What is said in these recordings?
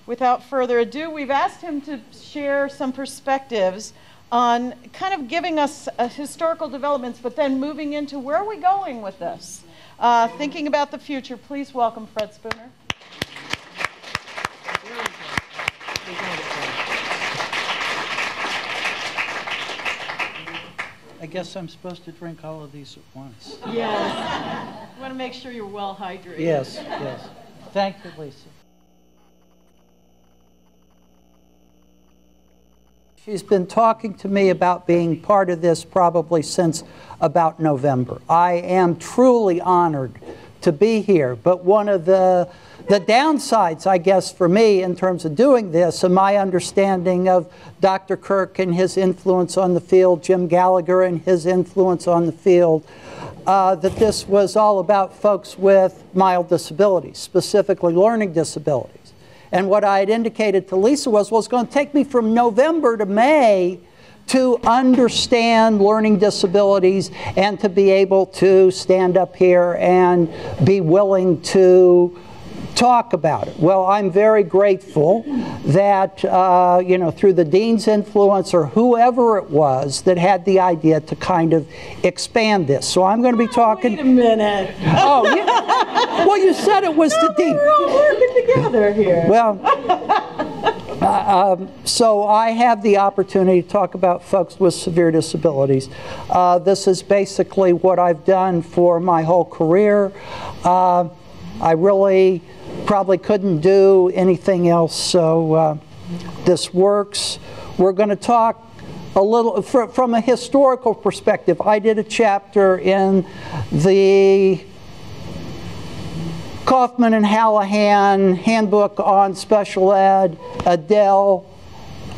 without further ado, we've asked him to share some perspectives on kind of giving us historical developments, but then moving into where are we going with this? Thinking about the future. Please welcome Fred Spooner. I guess I'm supposed to drink all of these at once. Yes. You want to make sure you're well hydrated. Yes, yes. Thank you, Lisa. She's been talking to me about being part of this probably since about November. I am truly honored to be here, but one of the downsides, I guess, for me in terms of doing this and my understanding of Dr. Kirk and his influence on the field, Jim Gallagher and his influence on the field, that this was all about folks with mild disabilities, specifically learning disabilities. And what I had indicated to Lisa was, well, it's going to take me from November to May to understand learning disabilities and to be able to stand up here and be willing to talk about it. Well, I'm very grateful that, you know, through the dean's influence or whoever it was that had the idea to kind of expand this. So I'm going to be talking. Wait a minute. Oh, yeah. Well, you said it was the dean. We're all working together here. Well, so I have the opportunity to talk about folks with severe disabilities. This is basically what I've done for my whole career. I really probably couldn't do anything else, so this works. We're going to talk a little from a historical perspective. I did a chapter in the Kaufman and Hallahan Handbook on Special Ed. Adele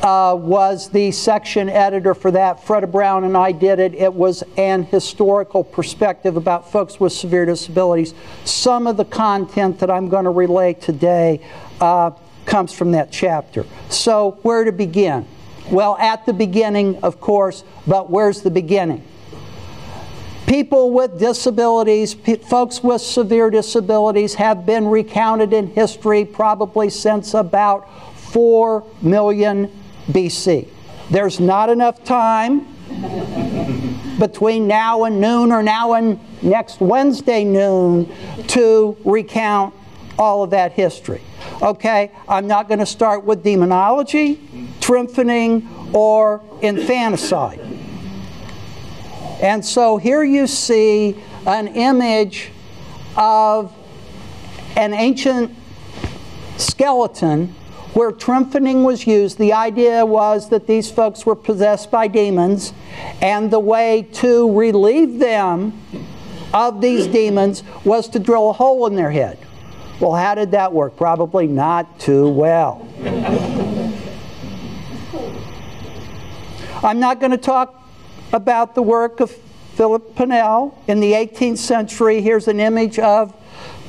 was the section editor for that. Freda Brown and I did it. It was an historical perspective about folks with severe disabilities. Some of the content that I'm going to relay today comes from that chapter. So where to begin? Well, at the beginning, of course, but where's the beginning? People with disabilities, folks with severe disabilities have been recounted in history probably since about 4 million BC. There's not enough time between now and noon or now and next Wednesday noon to recount all of that history. Okay, I'm not going to start with demonology, trumpeting, or infanticide. And so here you see an image of an ancient skeleton where trumpeting was used. The idea was that these folks were possessed by demons, and the way to relieve them of these demons was to drill a hole in their head. Well, how did that work? Probably not too well. I'm not going to talk about the work of Philip Pinel. In the 18th century, here's an image of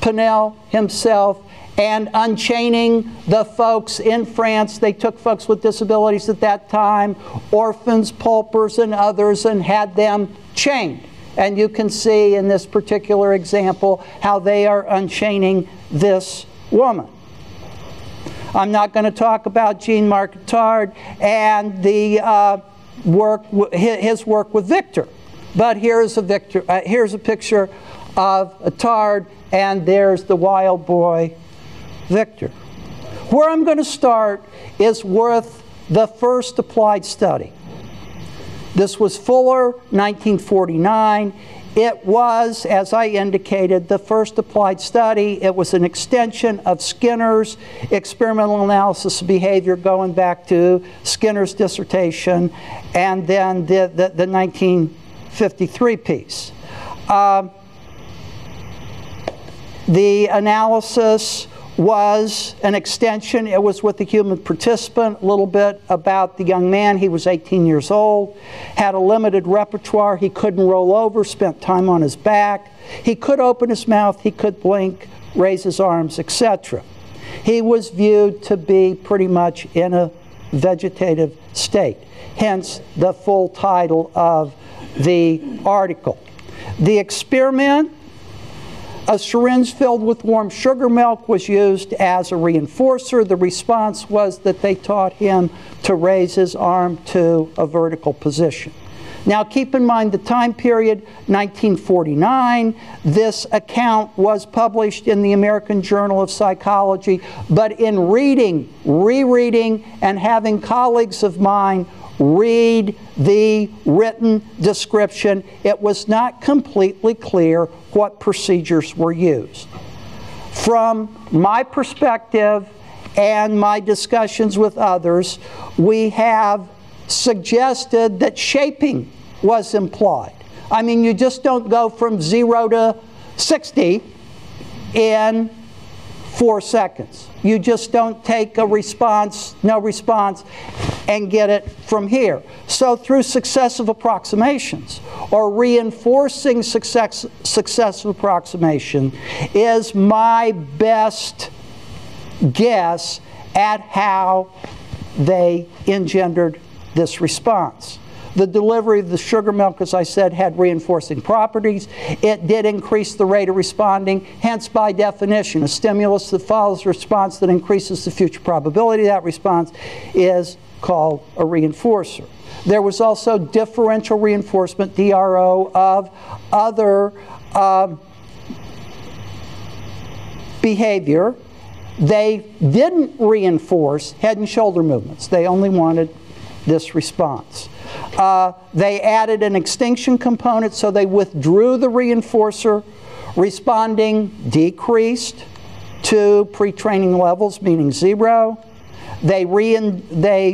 Pinel himself and unchaining the folks in France. They took folks with disabilities at that time, orphans, paupers, and others, and had them chained. And you can see in this particular example how they are unchaining this woman. I'm not going to talk about Jean-Marc Attard and the his work with Victor, but here's a picture of Attard, and there's the wild boy Victor. Where I'm going to start is with the first applied study. This was Fuller, 1949. It was, as I indicated, the first applied study. It was an extension of Skinner's experimental analysis of behavior going back to Skinner's dissertation, and then the 1953 piece. The analysis was an extension. It was with the human participant, a little bit about the young man. He was 18 years old, had a limited repertoire. He couldn't roll over, spent time on his back. He could open his mouth, he could blink, raise his arms, etc. He was viewed to be pretty much in a vegetative state, hence the full title of the article. The experiment A syringe filled with warm sugar milk was used as a reinforcer. The response was that they taught him to raise his arm to a vertical position. Now keep in mind the time period, 1949. This account was published in the American Journal of Psychology, but in reading, rereading, and having colleagues of mine read the written description, it was not completely clear what procedures were used. From my perspective and my discussions with others, we have suggested that shaping was implied. I mean, you just don't go from 0 to 60 in 4 seconds. You just don't take a response, no response, and get it from here. So through successive approximations or reinforcing successive approximation is my best guess at how they engendered this response. The delivery of the sugar milk, as I said, had reinforcing properties. It did increase the rate of responding, hence by definition, a stimulus that follows a response that increases the future probability of that response is called a reinforcer. There was also differential reinforcement, DRO, of other behavior. They didn't reinforce head and shoulder movements. They only wanted this response. They added an extinction component, so they withdrew the reinforcer. Responding decreased to pre-training levels, meaning 0. They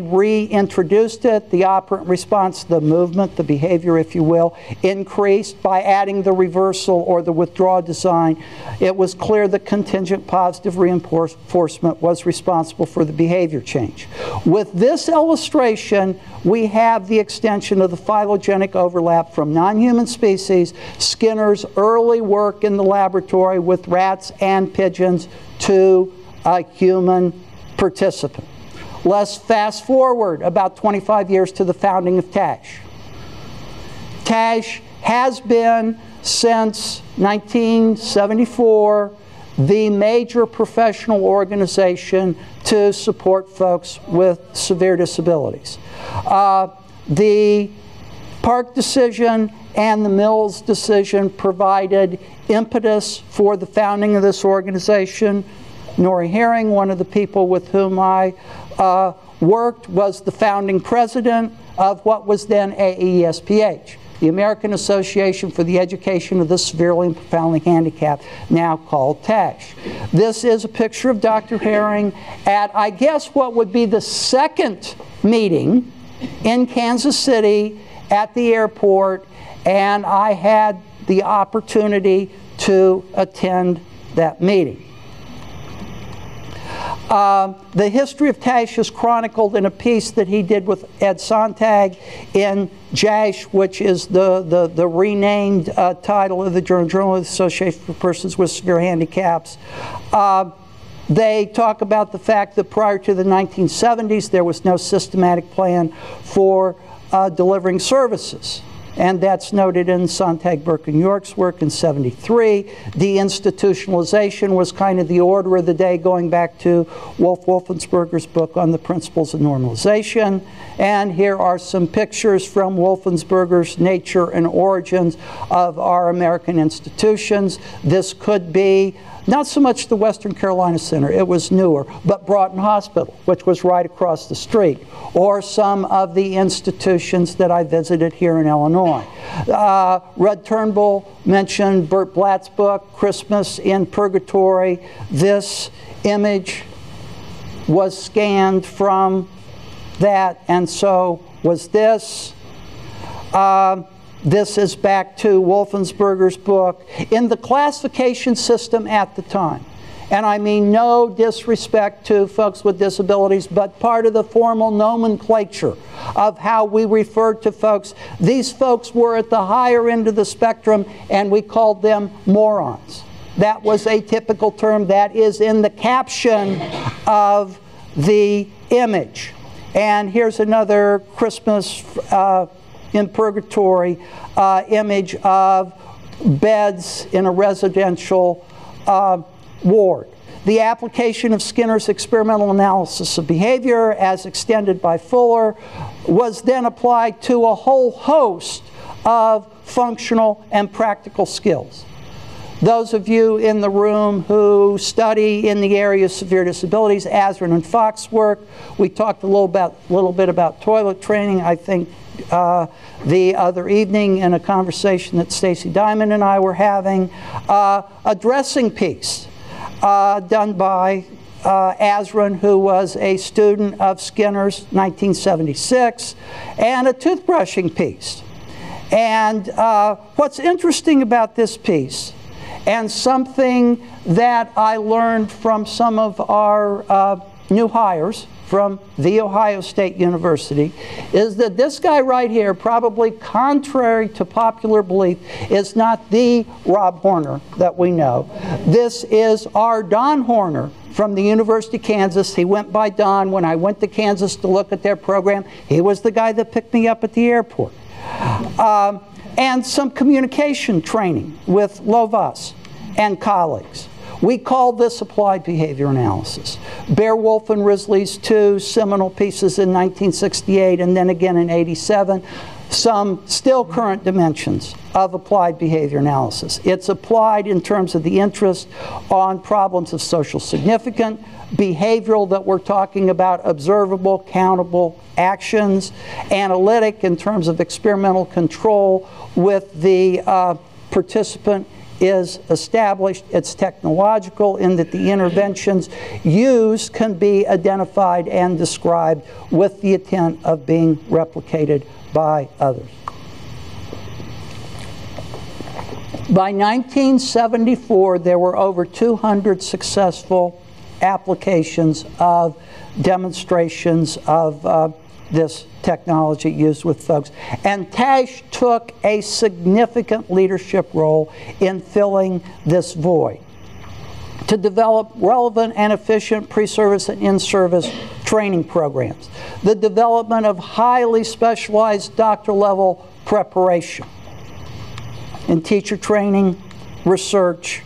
reintroduced it. The operant response, the movement, the behavior, if you will, increased by adding the reversal or the withdrawal design. It was clear that contingent positive reinforcement was responsible for the behavior change. With this illustration, we have the extension of the phylogenetic overlap from non-human species, Skinner's early work in the laboratory with rats and pigeons, to a human participant. Let's fast forward about 25 years to the founding of TASH. TASH has been, since 1974, the major professional organization to support folks with severe disabilities. The Park decision and the Mills decision provided impetus for the founding of this organization. Nori Herring, one of the people with whom I worked, was the founding president of what was then AESPH, the American Association for the Education of the Severely and Profoundly Handicapped, now called TASH. This is a picture of Dr. Herring at, I guess, what would be the second meeting in Kansas City at the airport, and I had the opportunity to attend that meeting. The history of TASH is chronicled in a piece that he did with Ed Sontag in JASH, which is the renamed title of the Journal of the Association for Persons with Severe Handicaps. They talk about the fact that prior to the 1970s, there was no systematic plan for delivering services. And that's noted in Sontag, Burke, and York's work in '73. Deinstitutionalization was kind of the order of the day, going back to Wolfensberger's book on the principles of normalization. And here are some pictures from Wolfensberger's Nature and Origins of our American institutions. This could be not so much the Western Carolina Center, it was newer, but Broughton Hospital, which was right across the street, or some of the institutions that I visited here in Illinois. Rudd Turnbull mentioned Bert Blatt's book, Christmas in Purgatory. This image was scanned from that, and so was this. This is back to Wolfensberger's book. In the classification system at the time, and I mean no disrespect to folks with disabilities, but part of the formal nomenclature of how we referred to folks, these folks were at the higher end of the spectrum, and we called them morons. That was a typical term that is in the caption of the image. And here's another Christmas in Purgatory image of beds in a residential Ward. The application of Skinner's experimental analysis of behavior, as extended by Fuller, was then applied to a whole host of functional and practical skills. Those of you in the room who study in the area of severe disabilities, Azrin and Fox's work, we talked a little bit about toilet training, I think, the other evening in a conversation that Stacy Diamond and I were having. A dressing piece done by Azrin, who was a student of Skinner's, 1976, and a toothbrushing piece. And what's interesting about this piece, and something that I learned from some of our new hires from The Ohio State University, is that this guy right here, probably contrary to popular belief, is not the Rob Horner that we know. This is our Don Horner from the University of Kansas. He went by Don when I went to Kansas to look at their program. He was the guy that picked me up at the airport. And some communication training with Lovas and colleagues. We called this applied behavior analysis. Beowulf and Risley's two seminal pieces in 1968 and then again in 87, some still current dimensions of applied behavior analysis. It's applied in terms of the interest on problems of social significance, behavioral that we're talking about, observable, countable actions, analytic in terms of experimental control with the participant is established. It's technological in that the interventions used can be identified and described with the intent of being replicated by others. By 1974, there were over 200 successful applications of demonstrations of this technology used with folks. And TASH took a significant leadership role in filling this void to develop relevant and efficient pre-service and in-service training programs, the development of highly specialized doctor-level preparation in teacher training, research,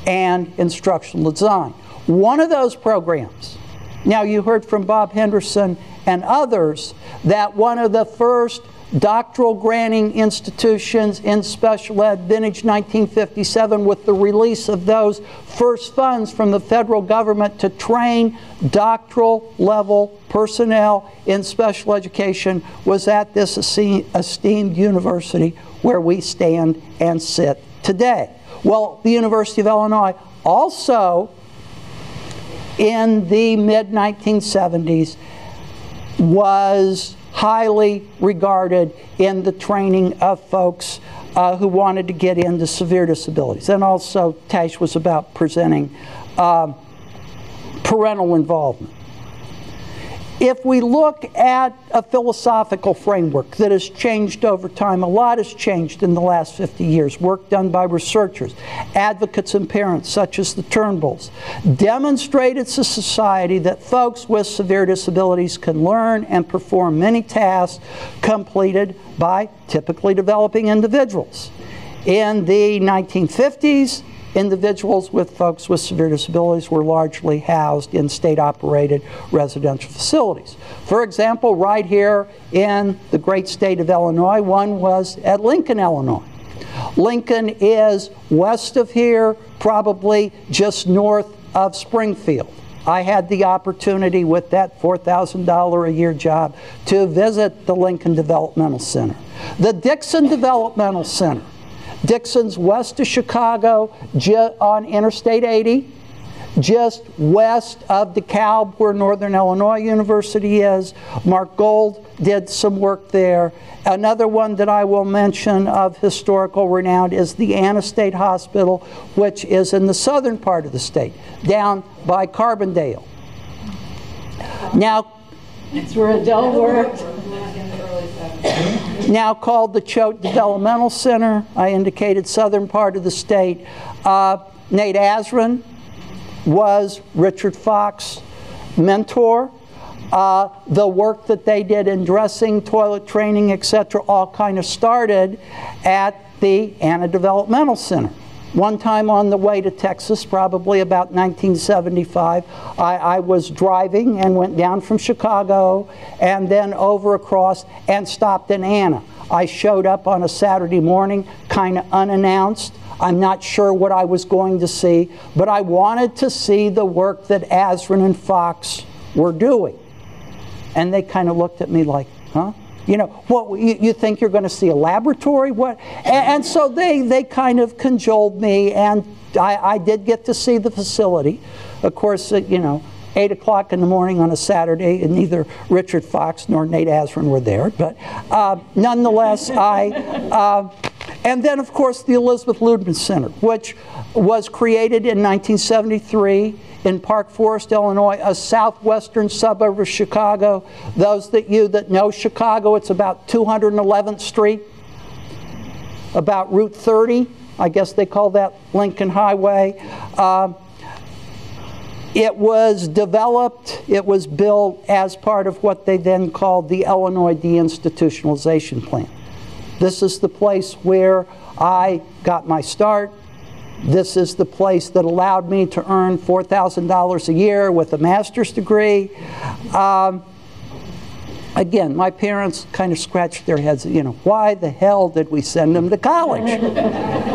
and instructional design. One of those programs, now you heard from Bob Henderson and others, that one of the first doctoral granting institutions in special ed, vintage 1957, with the release of those first funds from the federal government to train doctoral level personnel in special education, was at this esteemed university where we stand and sit today. Well, the University of Illinois also, in the mid-1970s, was highly regarded in the training of folks who wanted to get into severe disabilities. And also, TASH was about presenting parental involvement. If we look at a philosophical framework that has changed over time, a lot has changed in the last 50 years. Work done by researchers, advocates and parents such as the Turnbulls, demonstrated to society that folks with severe disabilities can learn and perform many tasks completed by typically developing individuals. In the 1950s, individuals with folks with severe disabilities were largely housed in state-operated residential facilities. For example, right here in the great state of Illinois, one was at Lincoln, Illinois. Lincoln is west of here, probably just north of Springfield. I had the opportunity with that $4,000 a year job to visit the Lincoln Developmental Center. The Dixon Developmental Center. Dixon's west of Chicago, on Interstate 80, just west of DeKalb, where Northern Illinois University is. Mark Gold did some work there. Another one that I will mention of historical renown is the Anna State Hospital, which is in the southern part of the state, down by Carbondale. Now, that's where Adele worked. Now called the Choate Developmental Center. I indicated southern part of the state. Nate Azrin was Richard Fox's mentor. The work that they did in dressing, toilet training, etc., all kind of started at the Anna Developmental Center. One time on the way to Texas, probably about 1975, I was driving and went down from Chicago and then over across and stopped in Anna. I showed up on a Saturday morning, kind of unannounced. I'm not sure what I was going to see, but I wanted to see the work that Asrin and Fox were doing. And they kind of looked at me like, huh? You know, what, you think you're going to see a laboratory? What? And so they kind of cajoled me, and I did get to see the facility. Of course, you know, 8 o'clock in the morning on a Saturday, and neither Richard Fox nor Nate Asrin were there. But nonetheless, and then, of course, the Elizabeth Ludeman Center, which was created in 1973 in Park Forest, Illinois, a southwestern suburb of Chicago. Those that know Chicago, it's about 211th Street, about Route 30. I guess they call that Lincoln Highway. It was developed, it was built as part of what they then called the Illinois Deinstitutionalization Plan. This is the place where I got my start. This is the place that allowed me to earn $4,000 a year with a master's degree. Again, my parents kind of scratched their heads, you know, why the hell did we send him to college?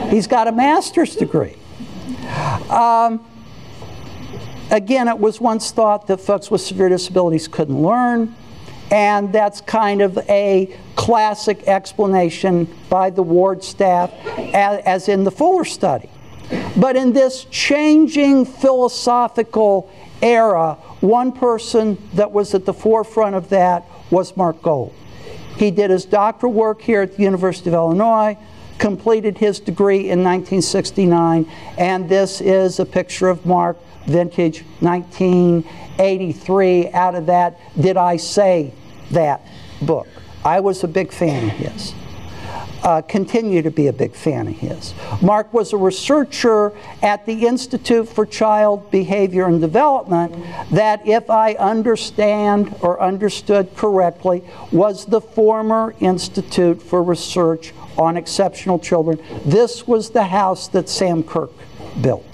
He's got a master's degree. Again, it was once thought that folks with severe disabilities couldn't learn, and that's kind of a classic explanation by the Ward staff, as in the Fuller study. But in this changing philosophical era, one person that was at the forefront of that was Mark Gold. He did his doctoral work here at the University of Illinois, completed his degree in 1969, and this is a picture of Mark, vintage 1983, out of that Did I Say That book. I was a big fan of his. Continue to be a big fan of his. Mark was a researcher at the Institute for Child Behavior and Development that, if I understand or understood correctly, was the former Institute for Research on Exceptional Children. This was the house that Sam Kirk built.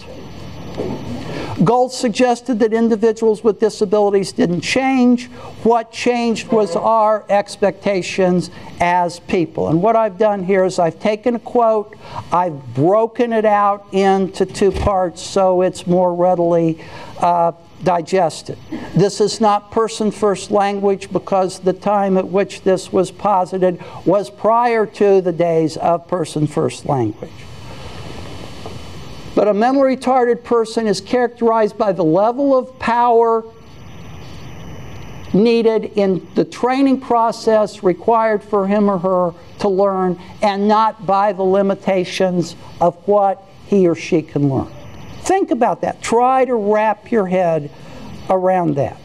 Gold suggested that individuals with disabilities didn't change. What changed was our expectations as people. And what I've done here is I've taken a quote, I've broken it out into two parts so it's more readily digested. This is not person-first language because the time at which this was posited was prior to the days of person-first language. But a mentally retarded person is characterized by the level of power needed in the training process required for him or her to learn, and not by the limitations of what he or she can learn. Think about that. Try to wrap your head around that.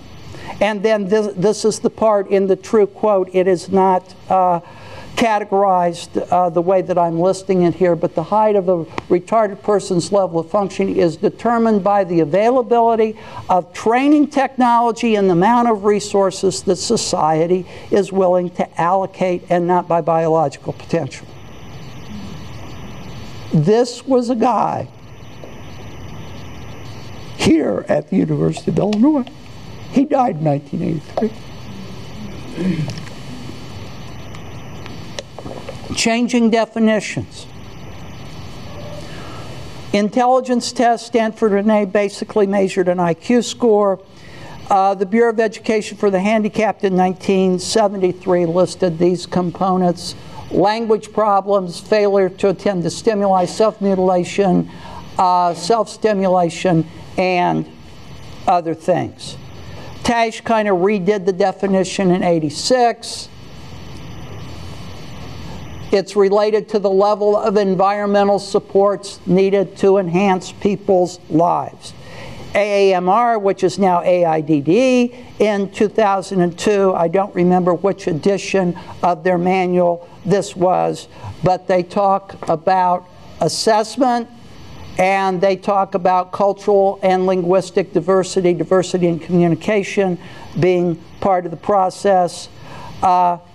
And then this is the part in the true quote. It is not categorized the way that I'm listing it here, but the height of a retarded person's level of functioning is determined by the availability of training technology and the amount of resources that society is willing to allocate, and not by biological potential. This was a guy here at the University of Illinois. He died in 1983. Changing definitions. Intelligence test, Stanford Renee basically measured an IQ score. The Bureau of Education for the Handicapped in 1973 listed these components: language problems, failure to attend to stimuli, self-mutilation, self-stimulation, and other things. TASH kind of redid the definition in '86. It's related to the level of environmental supports needed to enhance people's lives. AAMR, which is now AIDD, in 2002, I don't remember which edition of their manual this was, but they talk about assessment, and they talk about cultural and linguistic diversity, diversity in communication being part of the process.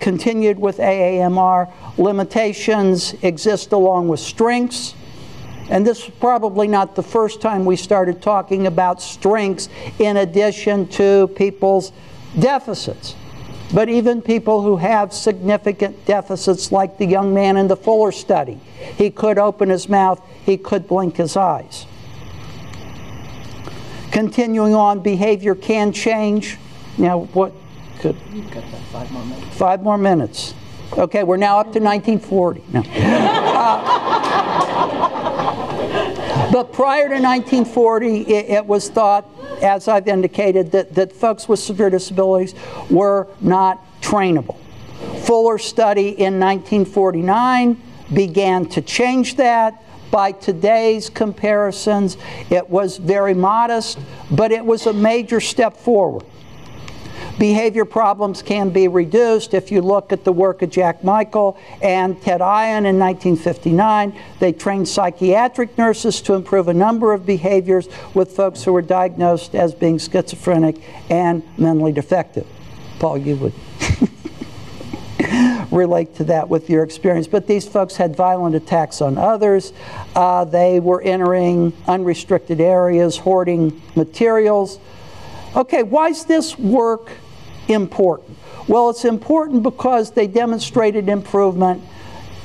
Continued with AAMR, limitations exist along with strengths. And this is probably not the first time we started talking about strengths in addition to people's deficits. But even people who have significant deficits, like the young man in the Fuller study, he could open his mouth, he could blink his eyes. Continuing on, behavior can change. Now, what could... You've got about 5 more minutes. 5 more minutes. Okay, we're now up to 1940. No. But prior to 1940, it was thought, as I've indicated, that folks with severe disabilities were not trainable. Fuller's study in 1949 began to change that. By today's comparisons, it was very modest, but it was a major step forward. Behavior problems can be reduced. If you look at the work of Jack Michael and Ted Ian in 1959, they trained psychiatric nurses to improve a number of behaviors with folks who were diagnosed as being schizophrenic and mentally defective. Paul, you would relate to that with your experience. But these folks had violent attacks on others. They were entering unrestricted areas, hoarding materials. Okay, why is this work important? Well, it's important because they demonstrated improvement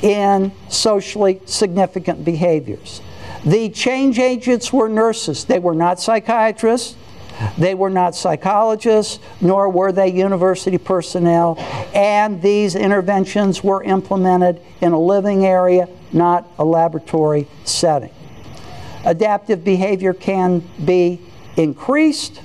in socially significant behaviors. The change agents were nurses. They were not psychiatrists. They were not psychologists, nor were they university personnel. And these interventions were implemented in a living area, not a laboratory setting. Adaptive behavior can be increased.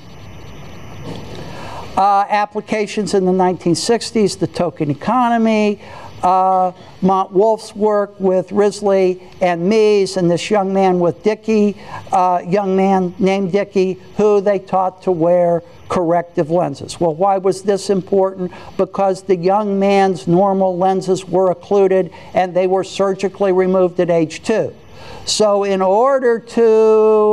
Applications in the 1960s, the token economy, Mont Wolf's work with Risley and Mies, and this young man with Dickey, young man named Dickey, who they taught to wear corrective lenses. Well, why was this important? Because the young man's normal lenses were occluded and they were surgically removed at age 2. So in order to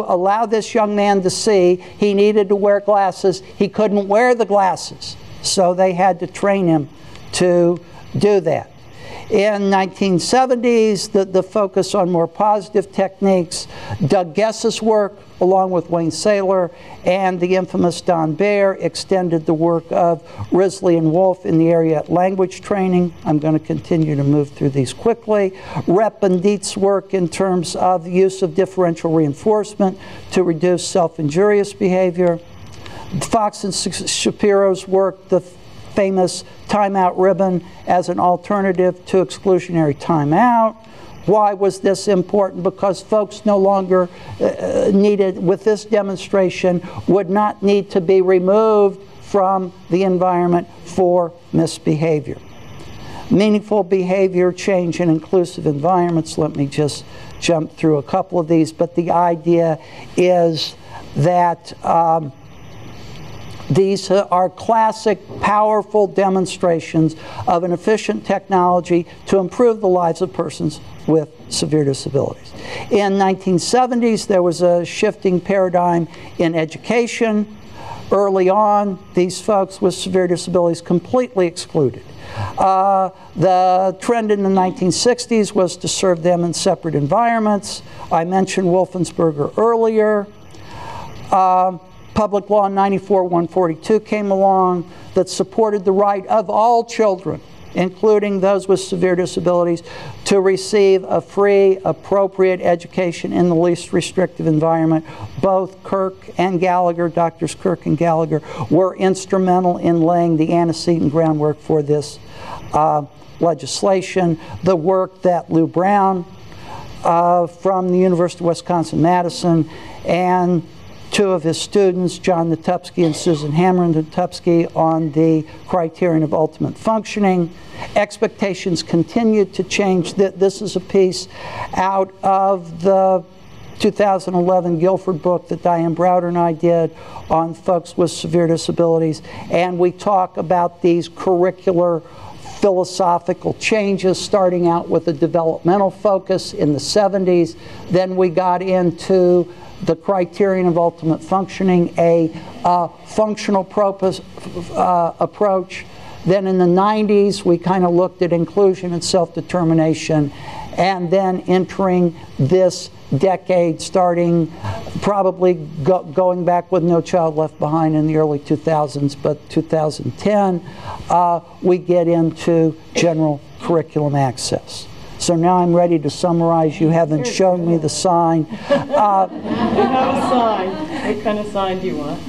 allow this young man to see, he needed to wear glasses. He couldn't wear the glasses, so they had to train him to do that. In 1970s, the focus on more positive techniques, Doug Guess's work, along with Wayne Saylor and the infamous Don Baer, extended the work of Risley and Wolf in the area of language training. I'm going to continue to move through these quickly. Rep and Dietz' work in terms of the use of differential reinforcement to reduce self-injurious behavior. Fox and Shapiro's work, the famous timeout ribbon as an alternative to exclusionary timeout. Why was this important? Because folks no longer needed, with this demonstration, would not need to be removed from the environment for misbehavior. Meaningful behavior change in inclusive environments. Let me just jump through a couple of these, but the idea is that these are classic, powerful demonstrations of an efficient technology to improve the lives of persons with severe disabilities. In 1970s, there was a shifting paradigm in education. Early on, these folks with severe disabilities completely excluded. The trend in the 1960s was to serve them in separate environments. I mentioned Wolfensberger earlier. Public Law 94-142 came along that supported the right of all children, including those with severe disabilities, to receive a free, appropriate education in the least restrictive environment. Both Kirk and Gallagher, Drs. Kirk and Gallagher, were instrumental in laying the antecedent groundwork for this legislation. The work that Lou Brown from the University of Wisconsin-Madison and 2 of his students, John Natupsky and Susan Hammer Natupsky, on the criterion of ultimate functioning. Expectations continued to change. This is a piece out of the 2011 Guilford book that Diane Browder and I did on folks with severe disabilities. And we talk about these curricular philosophical changes, starting out with a developmental focus in the 70s. Then we got into the criterion of ultimate functioning, a functional approach. Then in the 90s, we kind of looked at inclusion and self-determination, and then entering this decade, starting probably going back with No Child Left Behind in the early 2000s, but 2010, we get into general curriculum access. So now I'm ready to summarize. You haven't shown me the sign. You have a sign. What kind of sign do you want?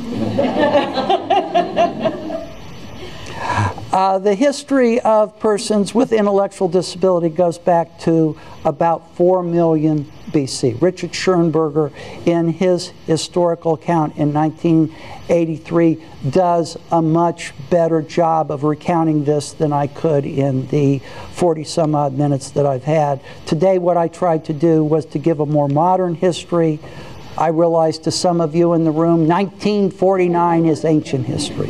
The history of persons with intellectual disability goes back to about 4 million BC. Richard Schoenberger, in his historical account in 1983, does a much better job of recounting this than I could in the 40-some-odd minutes that I've had. Today, what I tried to do was to give a more modern history. I realize to some of you in the room, 1949 is ancient history.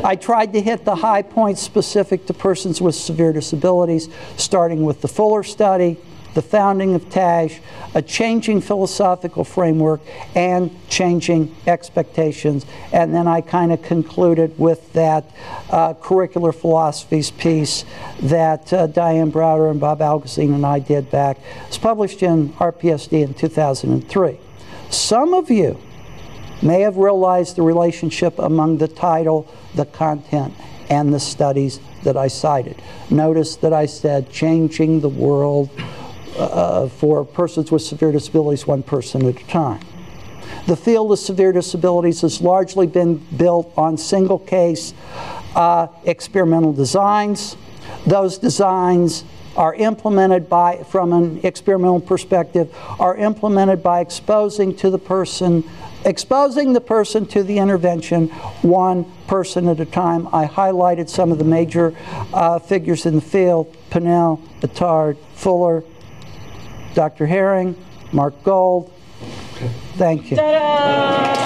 I tried to hit the high points specific to persons with severe disabilities, starting with the Fuller study, the founding of TASH, a changing philosophical framework, and changing expectations. And then I kind of concluded with that curricular philosophies piece that Diane Browder and Bob Algazine and I did back. It was published in RPSD in 2003. Some of you may have realized the relationship among the title, the content, and the studies that I cited. Notice that I said changing the world for persons with severe disabilities, one person at a time. The field of severe disabilities has largely been built on single case experimental designs. Those designs are implemented by, from an experimental perspective, are implemented by exposing the person to the intervention, one person at a time. I highlighted some of the major figures in the field: Pinnell, Attard, Fuller, Dr. Herring, Mark Gold. Thank you. Ta-da!